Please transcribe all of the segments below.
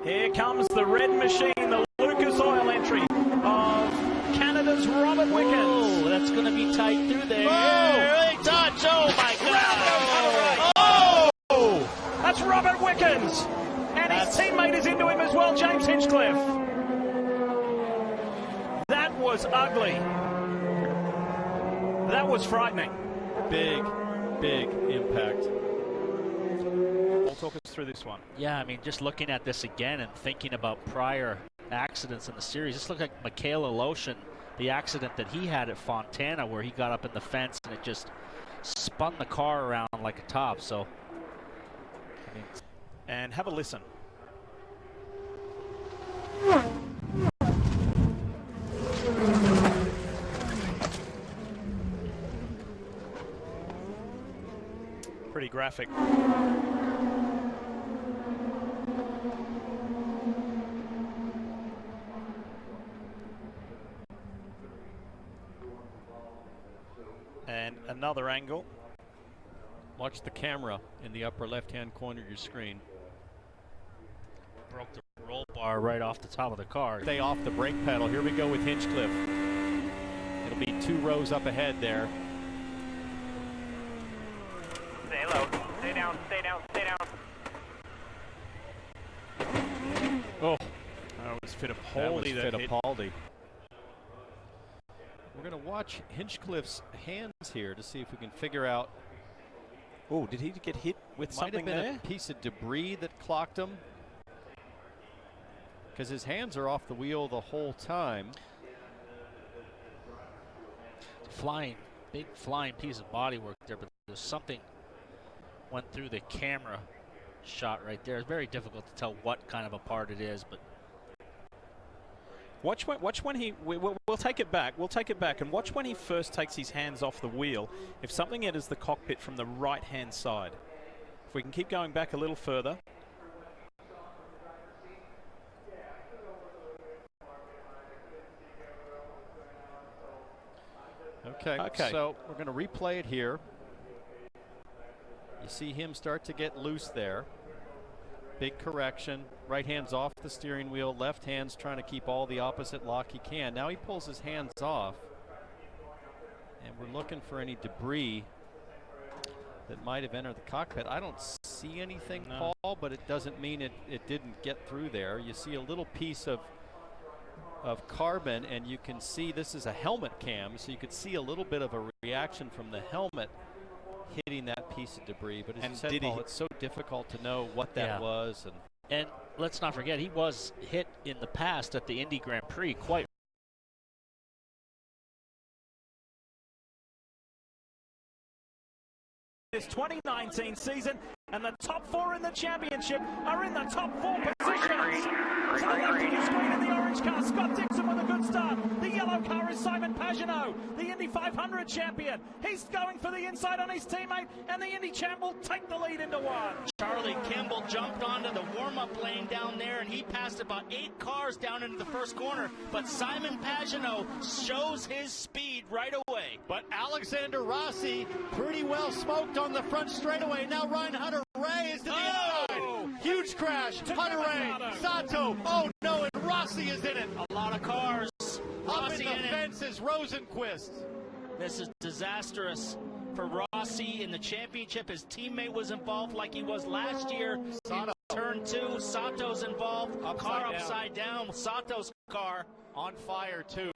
Here comes the red machine, the Lucas Oil entry of Canada's Robert Wickens. Oh, that's going to be tight through there. Oh, early touch. Oh, my God. Oh, that's Robert Wickens. And his teammate is into him as well, James Hinchcliffe. That was ugly. That was frightening. Big impact. Talk us through this one. Yeah, I mean, just looking at this again and thinking about prior accidents in the series, this looked like Michaela Lotion, the accident that he had at Fontana where he got up in the fence and it just spun the car around like a top. So, I mean, and have a listen. Pretty graphic. And another angle. Watch the camera in the upper left-hand corner of your screen. broke the roll bar right off the top of the car. Stay off the brake pedal. Here we go with Hinchcliffe. It'll be 2 rows up ahead there. Stay low. Stay down. Stay down. Stay down. Oh, that was Fittipaldi that hit. Fittipaldi. We're going to watch Hinchcliffe's hands here to see if we can figure out. Oh, did he get hit with something there? Might have been a piece of debris that clocked him, because his hands are off the wheel the whole time. Big flying piece of bodywork there, but there's something went through the camera shot right there. It's very difficult to tell what kind of a part it is, but watch when he. We'll take it back. We'll take it back and watch when he first takes his hands off the wheel. If something enters the cockpit from the right-hand side. If we can keep going back a little further. Okay. So we're going to replay it here. You see him start to get loose there. Big correction. Right hand's off the steering wheel. Left hand's trying to keep all the opposite lock he can. Now he pulls his hands off. And we're looking for any debris that might have entered the cockpit. I don't see anything, no. Paul, but it doesn't mean it didn't get through there. You see a little piece of carbon, and you can see this is a helmet cam, so you could see a little bit of a reaction from the helmet hitting that piece of debris. But as you said, Paul, it's so difficult to know what that was. And let's not forget, he was hit in the past at the Indy Grand Prix quite this 2019 season, and the top 4 in the championship are in the top 4 positions. To the left of the screen in the orange car, Scott Dixon with a good start. The yellow car is Simon Pagenaud, the Indy 500 champion. He's going for the inside on his teammate, and the Indy champ will take the lead into 1. Charlie Kimball jumped onto the warm-up lane down there, and he passed about 8 cars down into the first corner. But Simon Pagenaud shows his speed right away. But Alexander Rossi pretty well smoked on the front straightaway. Now Ryan Hunter-Reay is to the inside. Huge crash. Hunter-Reay, Sato. Oh no, and Rossi is in it. A lot of cars. Up in the fence is Rosenqvist. This is disastrous for Rossi in the championship. His teammate was involved like he was last year. Sato. Turn 2, Sato's involved. Upside down. Sato's car on fire too.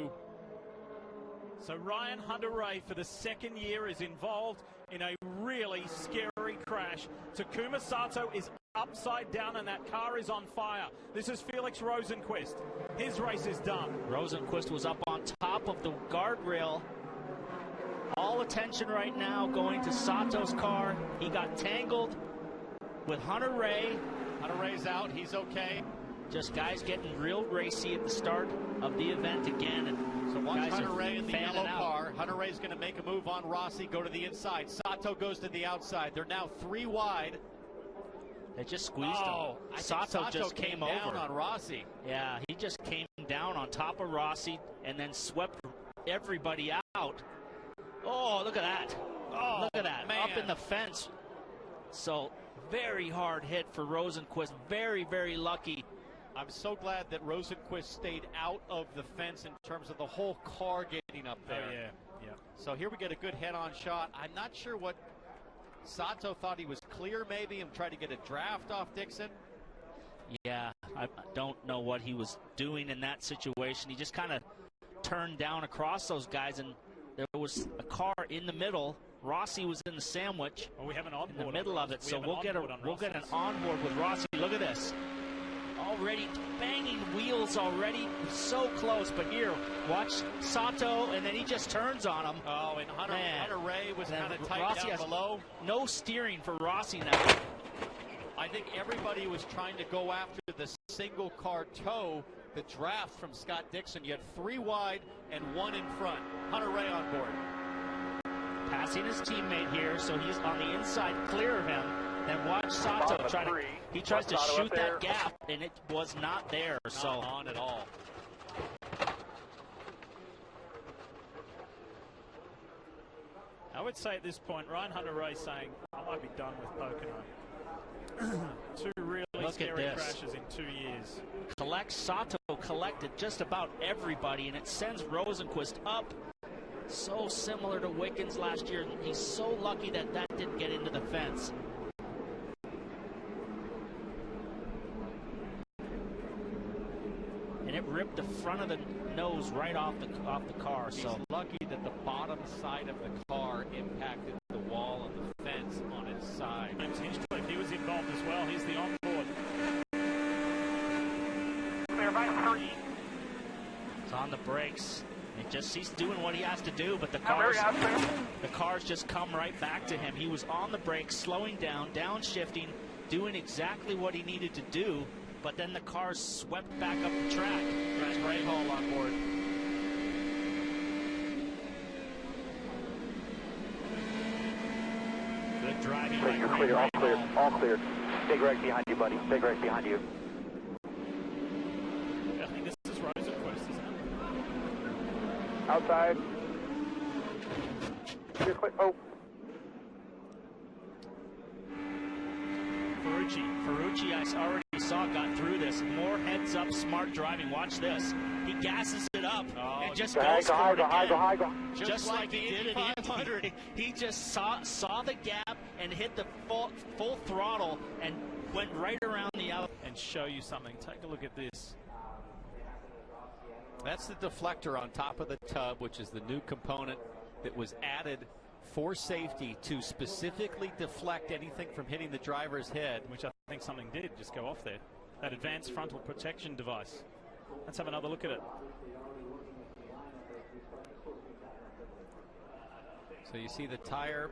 So Ryan Hunter-Reay for the 2nd year is involved in a really scary crash. Takuma Sato is upside down and that car is on fire. This is Felix Rosenqvist. His race is done. Rosenqvist was up on top of the guardrail. All attention right now going to Sato's car. He got tangled with Hunter-Reay. Hunter-Reay's out. He's okay. Just guys getting real racy at the start of the event again. And so watch Hunter-Reay in the yellow car. Hunter-Reay's going to make a move on Rossi, go to the inside. Sato goes to the outside. They're now 3 wide. They just squeezed him. Sato just came down over on Rossi. Yeah, he just came down on top of Rossi and then swept everybody out. Oh, look at that. Oh, look at that. Man. Up in the fence. So very hard hit for Rosenqvist. Very, very lucky I'm so glad that Rosenqvist stayed out of the fence in terms of the whole car getting up there. Oh, yeah. So here we get a good head-on shot. I'm not sure what Sato thought he was clear maybe and tried to get a draft off Dixon. Yeah, I don't know what he was doing in that situation. He just kind of turned down across those guys, and there was a car in the middle. Rossi was in the sandwich. Well, we have an onboard in the middle of it, so we'll get an onboard with Rossi. Look at this. Already banging wheels already. So close, but here, watch Sato, and then he just turns on him. Oh, and Hunter Ray was kind of tight Rossi down below. No steering for Rossi now. I think everybody was trying to go after the single car tow, the draft from Scott Dixon. You had 3 wide and 1 in front. Hunter Ray on board. Passing his teammate here, so he's on the inside clear of him. Then watch Sato he tries to shoot that gap, and it was not there. Not on at all. I would say at this point, Ryan Hunter-Reay saying, I might be done with Pocono. 2 really scary crashes in 2 years. Sato collected just about everybody, and it sends Rosenqvist up. So similar to Wickens last year. He's so lucky that didn't get into the fence. And it ripped the front of the nose right off the car. He's so lucky that the bottom side of the car impacted the wall and the fence on its side. He was involved as well. He's the onboard. Clear by 3. It's on the brakes. He's doing what he has to do, but the cars just come right back to him. He was on the brakes, slowing down, downshifting, doing exactly what he needed to do, but then the cars swept back up the track. There's Ray Hall on board. Good driving. You're clear, all clear, all clear. Big right behind you, buddy. Big right behind you. I think this is Rosenqvist, isn't it? Outside. You're clear. Oh. Ferrucci, I already saw, got through this. More heads up, smart driving. Watch this. He gasses it up and just goes for it again. Just like he did at 500. He just saw the gap and hit the full throttle and went right around the out. And show you something. Take a look at this. That's the deflector on top of the tub, which is the new component that was added for safety to specifically deflect anything from hitting the driver's head. Which I think something did just go off there. That advanced frontal protection device. Let's have another look at it. So you see the tire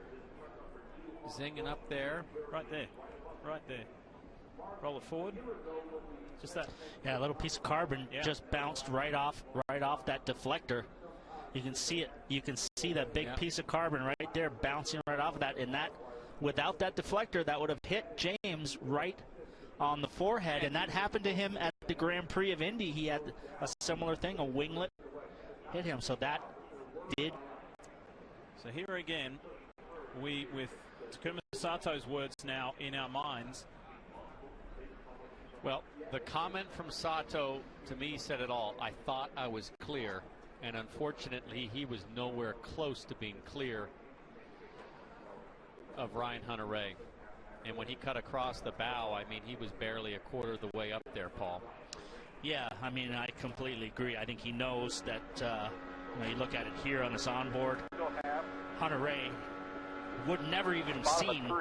zinging up there. Right there. Right there. Roll it forward. Just that. Yeah, a little piece of carbon just bounced right off that deflector. You can see it. You can see that big piece of carbon right there bouncing right off of that. And that, without that deflector, that would have hit James right on the forehead. And that happened to him at the Grand Prix of Indy. He had a similar thing, a winglet hit him. So that did. So here again, with Takuma Sato's words now in our minds. Well, the comment from Sato to me said it all. I thought I was clear, and unfortunately he was nowhere close to being clear of Ryan Hunter-Reay. And when he cut across the bow, I mean, he was barely a quarter of the way up there, Paul. Yeah, I mean, I completely agree. I think he knows that, you look at it here on this onboard, Hunter-Reay would never even seen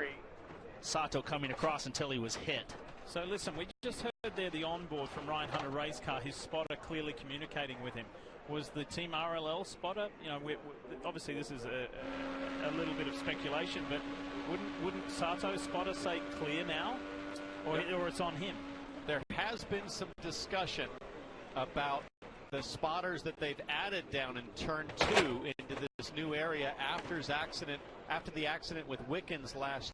Sato coming across until he was hit. So listen, we just heard there the onboard from Ryan Hunter-Reay's car, his spotter clearly communicating with him. Was the Team RLL spotter, obviously this is a little bit of speculation, but wouldn't Sato's spotter say clear now, or it's on him? There has been some discussion about the spotters that they've added down in turn 2 into this new area after the accident with Wickens last